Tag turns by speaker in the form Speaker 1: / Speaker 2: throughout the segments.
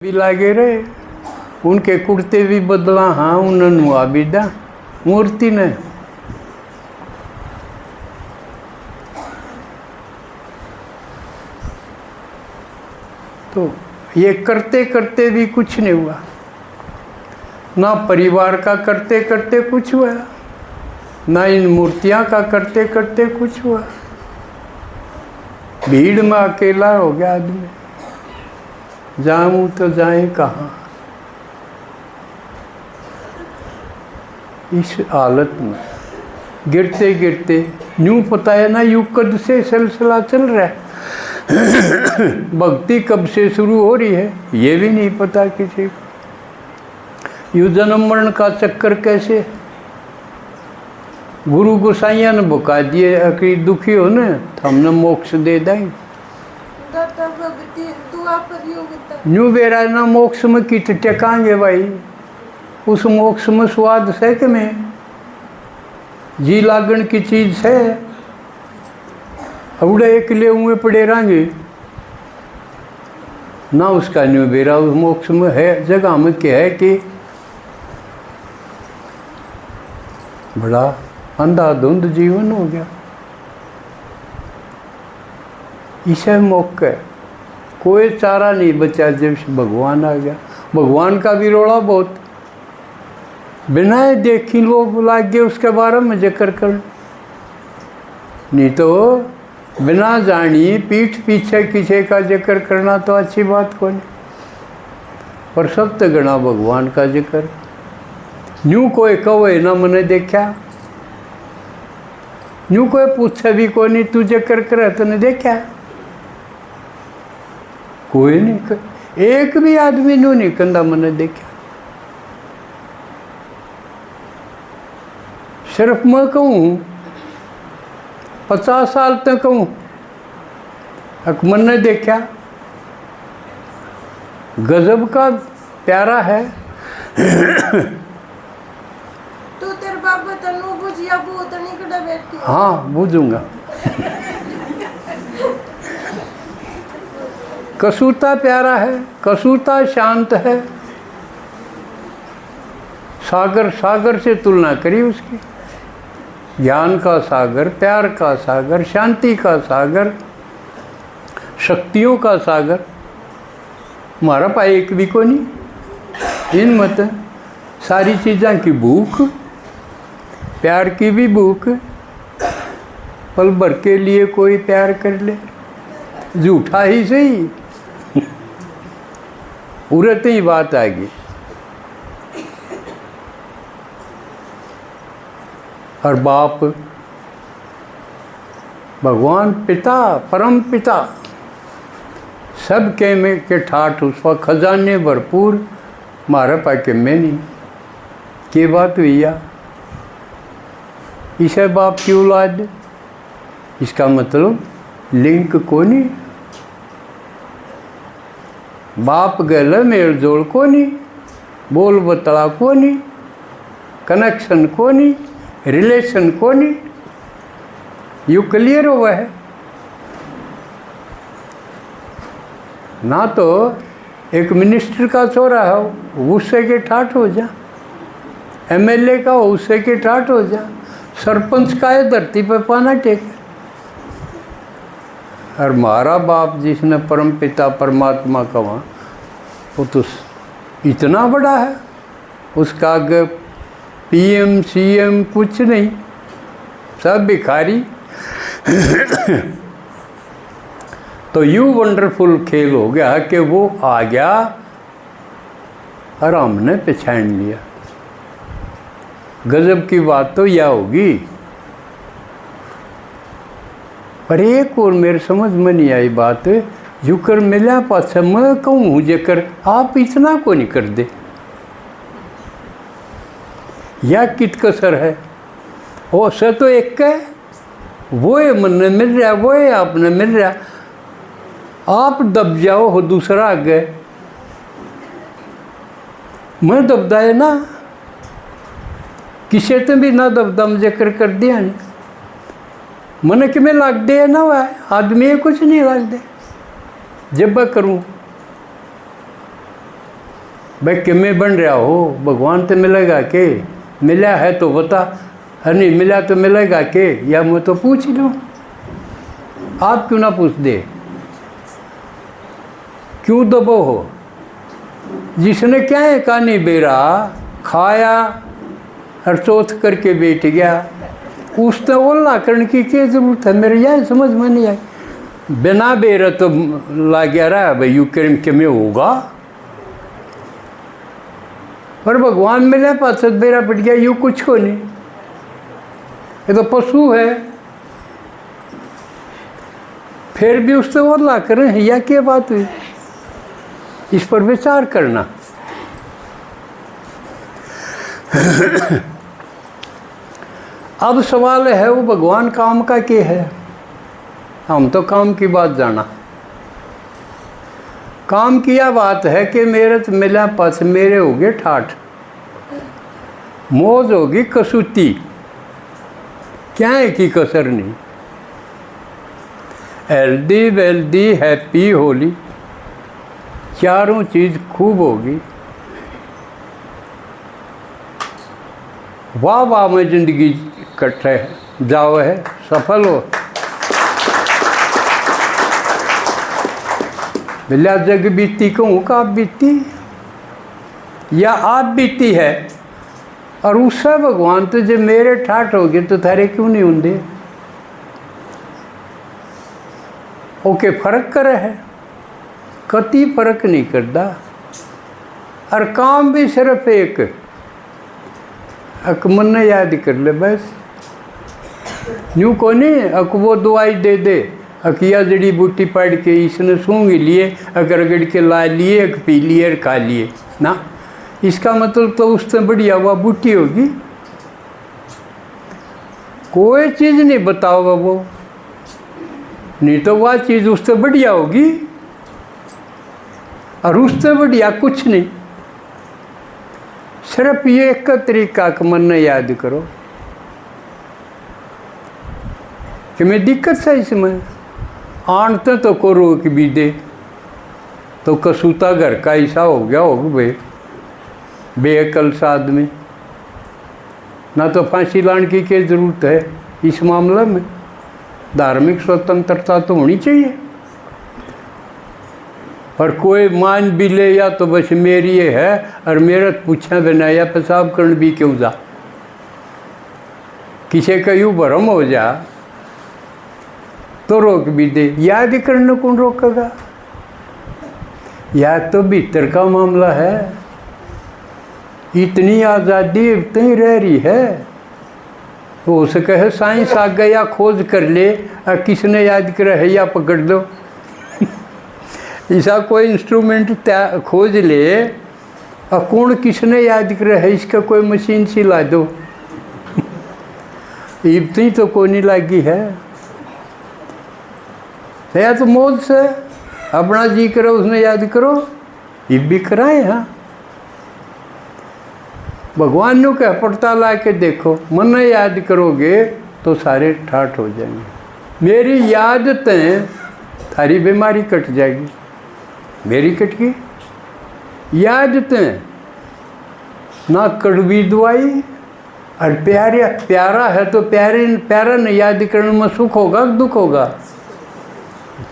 Speaker 1: भी लागे रहे उनके कुर्ते भी बदला। हाँ उन्होंने आ भी दा मूर्ति ने। तो ये करते करते भी कुछ नहीं हुआ, ना परिवार का करते करते कुछ हुआ, ना इन मूर्तियां का करते करते कुछ हुआ। भीड़ में अकेला हो गया आदमी, जाऊं तो जाए कहाँ। इस हालत में गिरते गिरते यूँ पता है ना यूँ कब से सिलसिला चल रहा है, भक्ति कब से शुरू हो रही है ये भी नहीं पता किसी को। यूँ जन्म मरण का चक्कर कैसे। गुरु गोसाइया ने बुका दिए अकड़ी दुखी हो न तो हमने मोक्ष दे देंगे। न्यू बेरा ना मोक्ष में कित टेकांगे भाई, उस मोक्ष में स्वाद से कि में जी लागण की चीज से अवड़े एक ले हुए पड़े रहेंगे ना। उसका न्यू बेरा उस मोक्ष में है जगह में क्या है कि बड़ा अंधाधुंध जीवन हो गया। इसे मौका कोई चारा नहीं बचा जब से भगवान आ गया। भगवान का भी रोड़ा बहुत, बिना देखी लोग लाग गए उसके बारे में जिक्र कर, नहीं तो बिना जानी पीठ पीछे किसी का जिक्र करना तो अच्छी बात को नहीं। पर सब तो गणा भगवान का जिक्र। न्यू कोई कहे ना मैंने देखा, न्यू कोई पूछे भी को नहीं तू जिक्र करे तो नहीं देखा, कोई नहीं कर, एक भी आदमी न्यू नहीं कंधा मैंने देखा। सिर्फ मैं कहूँ 50 साल तक कहूँ मैंने देखा, गजब का प्यारा है।
Speaker 2: तो तेरे बाबा तनु बुझिया बहुत नहीं कड़ा बैठी।
Speaker 1: हाँ बूझूंगा। कसूता प्यारा है, कसूता शांत है। सागर सागर से तुलना करी उसकी, ज्ञान का सागर, प्यार का सागर, शांति का सागर, शक्तियों का सागर। हमारा पाए एक भी को नहीं। इन मत सारी चीज़ों की भूख, प्यार की भी भूख, पल भर के लिए कोई प्यार कर ले झूठा ही सही उरत ही बात आ गई। और बाप भगवान पिता परम पिता सब के में के ठाठ उसका खजाने भरपूर, मारा पाके में नहीं के बात भैया। इसे बाप की औलाद, इसका मतलब लिंक को नहीं, बाप गले मेल जोड़ को नहीं, बोल बतला को नहीं, कनेक्शन को नहीं, रिलेशन को नहीं। यू क्लियर हुआ है ना। तो एक मिनिस्टर का छोरा है उससे के ठाठ हो जा, एमएलए का उससे के ठाठ हो जा, सरपंच का है धरती पे पाना टेक। और हमारा बाप जिसने परम पिता परमात्मा कहा वो तो इतना बड़ा है, उसका आगे पीएम सीएम कुछ नहीं, सब भिखारी। तो यूँ वंडरफुल खेल हो गया कि वो आ गया और हमने पहचान लिया। गजब की बात तो यह होगी। पर एक और मेरे समझ में नहीं आई बात, जुकर मिला पाछा मैं कहूँ जेकर आप इतना को नहीं कर दे, या कित कसर है। वो से तो एक है, वो है मन में मिल रहा, वो है आपने मिल रहा, आप दब जाओ हो दूसरा आगे। मैं दबदा है ना, किसी तो भी ना दबदा मुझे कर दिया नहीं, मन कि में लाग दे ना वह आदमी कुछ नहीं लाग दे जब मैं करूँ। भाई किमें बन रहा हो, भगवान तो मिलेगा के, मिला है तो बता, नहीं मिला तो मिलेगा के, या मैं तो पूछ लूँ, आप क्यों ना पूछ दे, क्यों दबो हो। जिसने क्या है का नहीं बेरा खाया और चौथ करके बैठ गया, उसने ओला करने की क्या जरूरत है, मेरे यह समझ में नहीं आई। बिना बेरा तो ला गया रहा भाई यू के में होगा, पर भगवान मिले पास बेरा पट गया, यूँ कुछ हो नहीं, ये तो पशु है। फिर भी उससे और ला करें, यह क्या बात हुई, इस पर विचार करना। अब सवाल है वो भगवान काम का क्या है, हम तो काम की बात जाना। काम की यह बात है कि मेरे तो मिला पास मेरे होगे ठाठ, मौज होगी कसूती, क्या है कि कसर नहीं, हेल्दी वेल्दी हैप्पी होली, चारों चीज़ खूब होगी। वाह वाह में जिंदगी कट है, जाओ है, सफल हो। बिल्ला जग बीती कहूँ का आप बीती, या आप बीती है, और उससे भगवान तो जब मेरे ठाठ हो गए तो थारे क्यों नहीं होंगे। ओके फर्क करे है, कति फर्क नहीं करता, और काम भी सिर्फ एक अक मन ने याद कर ले बस, यूँ को नहीं अक वो दवाई दे दे, अकिया जड़ी बूटी पढ़ के इसने सूंघ लिए, अगर रगड़ के ला लिए, अक पी लिए और खा लिए ना, इसका मतलब तो उससे बढ़िया हुआ बूटी होगी। कोई चीज़ नहीं बताओगा वो, नहीं तो वह चीज़ उससे बढ़िया होगी, और उससे बढ़िया कुछ नहीं। सिर्फ ये एक तरीका का मन ने याद करो कि मैं दिक्कत है इसमें, आनते तो को रोक भी दे तो कसूता घर का ऐसा हो गया होगा भाई, बेअकल सा आदमी, ना तो फांसी लाने की क्या जरूरत है इस मामले में। धार्मिक स्वतंत्रता तो होनी चाहिए, पर कोई मान भी ले या तो बस मेरी ये है, और मेरा पूछा बिना या पेशाब करने भी क्यों जा, किसी का यूँ भरम हो जा तो रोक भी दे, याद करने कौन रोकेगा। याद तो भीतर का मामला है, इतनी आज़ादी इतनी रह रही है, हो सके है साइंस आ गया खोज कर ले, और किसने याद करा है या पकड़ लो। ऐसा कोई इंस्ट्रूमेंट खोज ले, और कौन किसने याद करा है इसका कोई मशीन सी ला दो। इतनी तो कोई नहीं लगी है, या तो मौज से अपना जी करो उसने याद करो, ये भी कराए। हाँ भगवान ने कह पड़ता ला के देखो, मन याद करोगे तो सारे ठाठ हो जाएंगे। मेरी यादतें थारी बीमारी कट जाएगी, मेरी कट गई यादतें, ना कड़वी दवाई, और प्यारा है तो प्यारा नहीं याद करने में सुख होगा दुख होगा,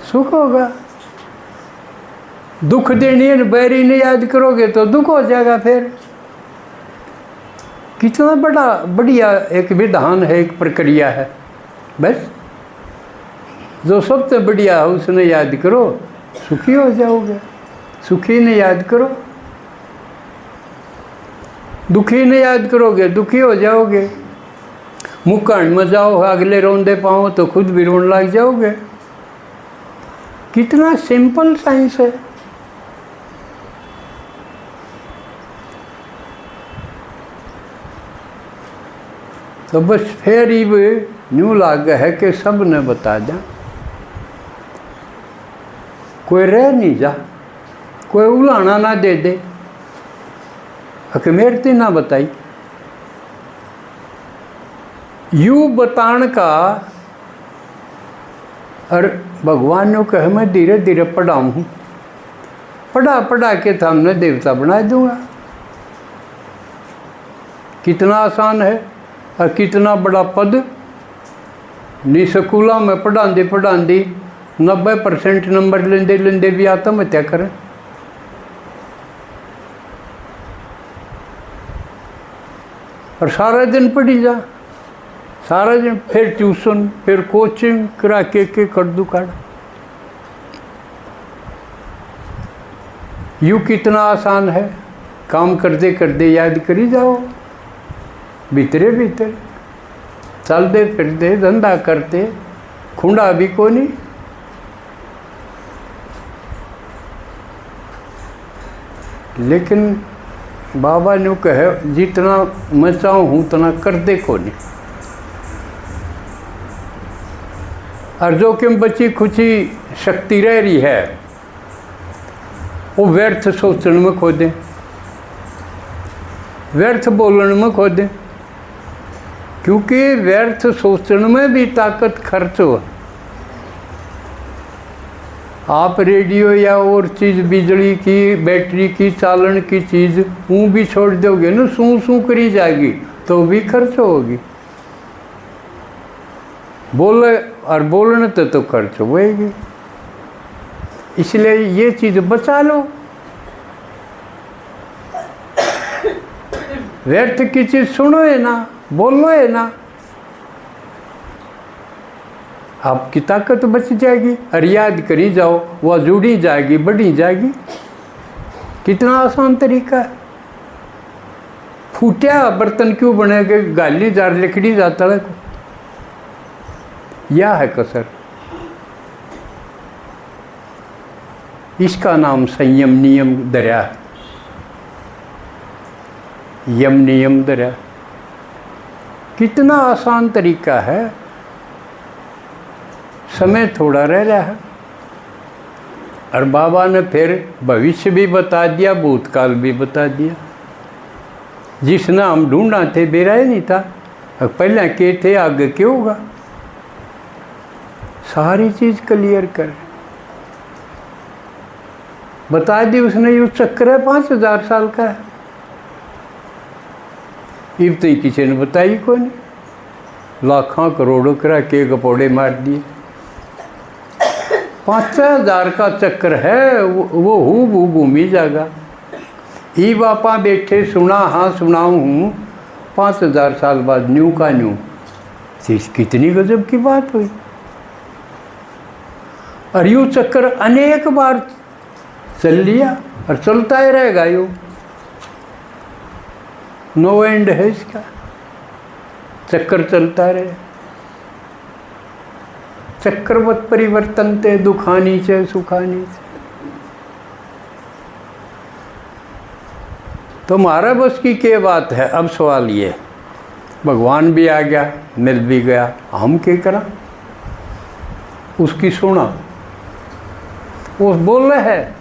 Speaker 1: सुख होगा। दुख देनी है बैरी नहीं याद करोगे तो दुख हो जाएगा। फिर कितना बढ़िया एक विधान है, एक प्रक्रिया है, बस जो सबसे बढ़िया है उसने याद करो, सुखी हो जाओगे। सुखी ने याद करो, दुखी ने याद करोगे दुखी हो जाओगे। मुक्कान में जाओ अगले रोंदे पाओ तो खुद भी रोने लग जाओगे। कितना सिंपल साइंस है। तो बस फिर ही न्यू लाग है कि सब ने बता दिया, कोई रह नहीं जा, कोई उलाना ना दे दे कि मेरे ते ना बताई। यू बतान का और भगवान ने कहा मैं धीरे धीरे पढ़ाऊँ, पढ़ा पढ़ा के तो हमने देवता बना दूंगा। कितना आसान है और कितना बड़ा पद। नी स्कूलों में पढ़ांदी 90% नंबर लेंदे लेंदे भी आत्महत्या करें। और सारा दिन पढ़ी जा, सारा दिन फिर ट्यूशन, फिर कोचिंग करा के कर दू काड़। यूँ कितना आसान है, काम करते करते याद करी जाओ, भीतरे भीतर चलते फिरते धंधा करते खुंडा भी को नहीं। लेकिन बाबा ने कहे जितना मैं चाहूँ उतना कर दे को नहीं। और जो कि बची खुची शक्ति रह रही है वो व्यर्थ सोचने में खो दें, व्यर्थ बोलने में खो दें, क्योंकि व्यर्थ सोचने में भी ताकत खर्च हो। आप रेडियो या और चीज़, बिजली की, बैटरी की, चालन की चीज़ वो भी छोड़ दोगे ना, सूं सूं करी जाएगी तो भी खर्च होगी। बोले और बोलने तो खर्च होएगी। इसलिए ये चीज़ बचा लो। व्यर्थ की चीज़ सुनो है ना, बोलो है ना, आपकी ताकत बच जाएगी। और याद करी जाओ, वह जुड़ी जाएगी, बढ़ी जाएगी। कितना आसान तरीका है। फूटिया बर्तन क्यों बनेगा, गाली जार लिखड़ी जाता है, यह है कसर। इसका नाम संयम नियम दरिया, यम नियम दरिया। कितना आसान तरीका है। समय थोड़ा रह रहा है। और बाबा ने फिर भविष्य भी बता दिया, भूतकाल भी बता दिया। जिसने हम ढूंढा थे बेरा ही नहीं था, पहले के थे आगे क्या होगा, सारी चीज़ क्लियर कर बता दी उसने। ये चक्र है 5000 साल का है, इब तो किसी ने बताई को नहीं। लाखों करोड़ों करा के गपोड़े मार दिए। 5000 का चक्र है, वो हूँ घूमी जाएगा। ही बापा बैठे सुना, हाँ सुनाऊँ हूँ, 5000 साल बाद न्यू का न्यू। चीज़ कितनी गजब की बात हुई। और यूँ चक्कर अनेक बार चल लिया और चलता ही रहेगा। यूँ नो एंड है इसका, चक्कर चलता रहे। चक्रवत परिवर्तनते दुखानी च सुखानी च। तो हमारा बस की क्या बात है। अब सवाल ये, भगवान भी आ गया, मिल भी गया, हम क्या करा। उसकी सुना, वो बोल रहा है